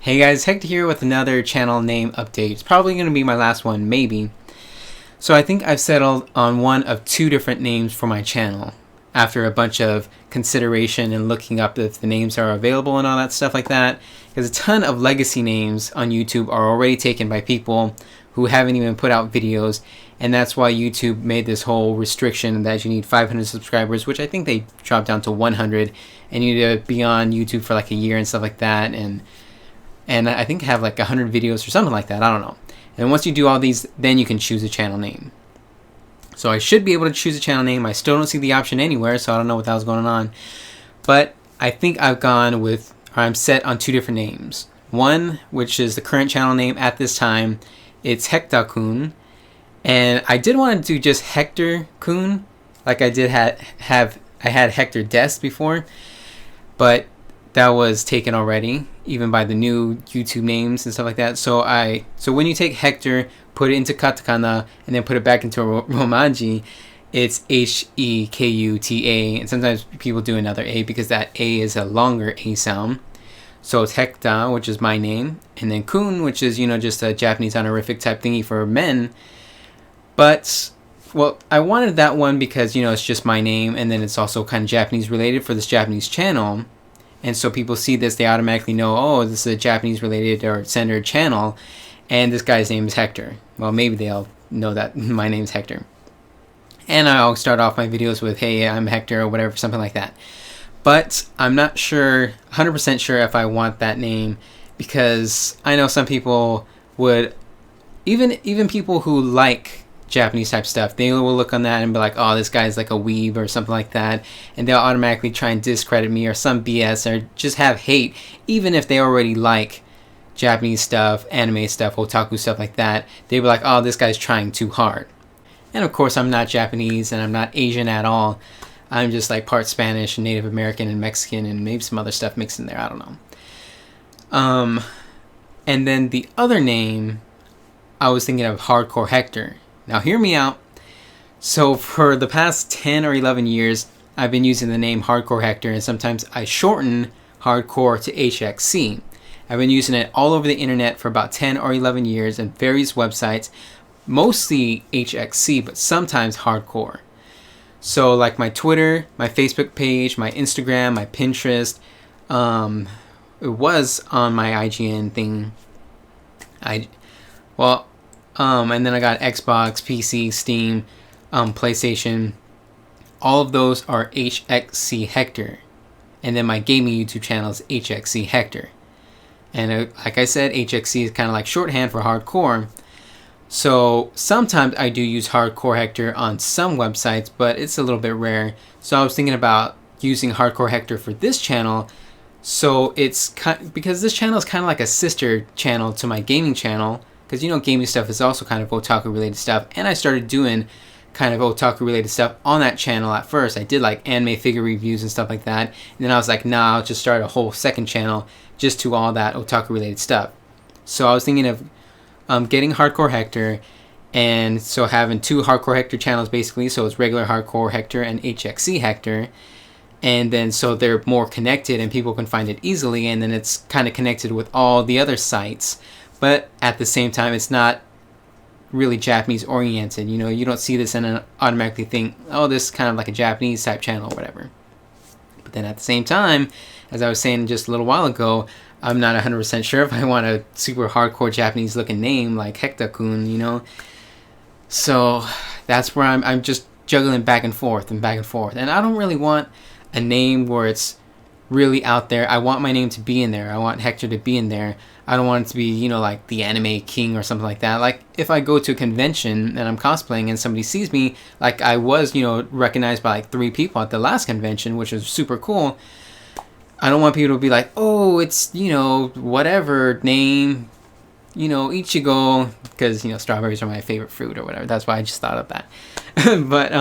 Hey guys, Hector here with another channel name update. It's probably going to be my last one, maybe. So I think I've settled on one of two different names for my channel after a bunch of consideration and looking up if the names are available and all that stuff like that. Because a ton of legacy names on YouTube are already taken by people who haven't even put out videos, and that's why YouTube made this whole restriction that you need 500 subscribers, which I think they dropped down to 100, and you need to be on YouTube for like a year and stuff like that, and I think have like 100 videos or something like that. I don't know. And once you do all these, then you can choose a channel name. So I should be able to choose a channel name. I still don't see the option anywhere, so I don't know what the hell's going on. But I think I've gone with, or I'm set on two different names. One, which is the current channel name at this time, it's Hector-kun. And I did want to do just Hector-kun, like I did I had Hector Des before, but that was taken already, even by the new YouTube names and stuff like that. So when you take Hector, put it into katakana, and then put it back into Romaji, it's Hekuta, and sometimes people do another A because that A is a longer A sound. So it's Hector, which is my name, and then kun, which is, just a Japanese honorific type thingy for men. But, well, I wanted that one because, it's just my name, and then it's also kind of Japanese related for this Japanese channel. And so people see this, they automatically know, oh, this is a Japanese related or centered channel, and this guy's name is Hector. Well, maybe they'll know that my name's Hector. And I'll start off my videos with, hey, I'm Hector, or whatever, something like that. But I'm not sure, 100% sure if I want that name, because I know some people would, even people who like Japanese type stuff, they will look on that and be like, oh, this guy's like a weeb or something like that, and they'll automatically try and discredit me or some BS or just have hate, even if they already like Japanese stuff, anime stuff, otaku stuff like that. They'll be like, oh, this guy's trying too hard. And of course, I'm not Japanese and I'm not Asian at all. I'm just like part Spanish and Native American and Mexican and maybe some other stuff mixed in there. I don't know. And then the other name, I was thinking of Hardcore Hector. Now hear me out. So for the past 10 or 11 years, I've been using the name Hardcore Hector, and sometimes I shorten Hardcore to HXC. I've been using it all over the internet for about 10 or 11 years in various websites, mostly HXC, but sometimes Hardcore. So like my Twitter, my Facebook page, my Instagram, my Pinterest, it was on my IGN thing. And then I got Xbox, PC, Steam, PlayStation. All of those are HXC Hector. And then my gaming YouTube channel is HXC Hector. And like I said, HXC is kind of like shorthand for hardcore. So sometimes I do use Hardcore Hector on some websites, but it's a little bit rare. So I was thinking about using Hardcore Hector for this channel. So it's because this channel is kind of like a sister channel to my gaming channel. Because gaming stuff is also kind of otaku related stuff, and I started doing kind of otaku related stuff on that channel at first. I did like anime figure reviews and stuff like that, and then I was like, nah, I'll just start a whole second channel just to all that otaku related stuff. So I was thinking of getting Hardcore Hector, and so having two Hardcore Hector channels basically, so it's regular Hardcore Hector and HXC Hector, and then so they're more connected and people can find it easily, and then it's kind of connected with all the other sites. But at the same time, it's not really Japanese oriented. You don't see this and automatically think, oh, this is kind of like a Japanese type channel or whatever. But then at the same time, as I was saying just a little while ago, I'm not 100% sure if I want a super hardcore Japanese looking name like Hector-kun, So that's where I'm just juggling back and forth. And I don't really want a name where it's really out there. I want my name to be in there. I want Hector to be in there. I don't want it to be, like the anime king or something like that. Like if I go to a convention and I'm cosplaying and somebody sees me, like I was, recognized by like 3 people at the last convention, which was super cool. I don't want people to be like, oh, it's, whatever name, Ichigo, because, strawberries are my favorite fruit or whatever. That's why I just thought of that. But,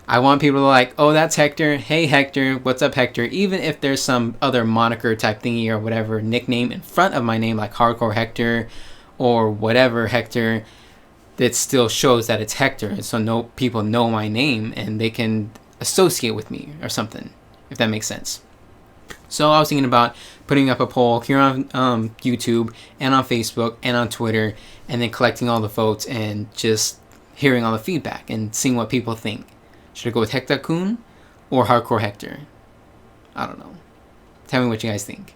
I want people to like, oh, that's Hector. Hey, Hector. What's up, Hector? Even if there's some other moniker type thingy or whatever nickname in front of my name, like Hardcore Hector or whatever Hector, that still shows that it's Hector. So people know my name and they can associate with me or something, if that makes sense. So I was thinking about putting up a poll here on YouTube and on Facebook and on Twitter, and then collecting all the votes and just hearing all the feedback and seeing what people think. Should I go with Hector Kun or Hardcore Hector? I don't know. Tell me what you guys think.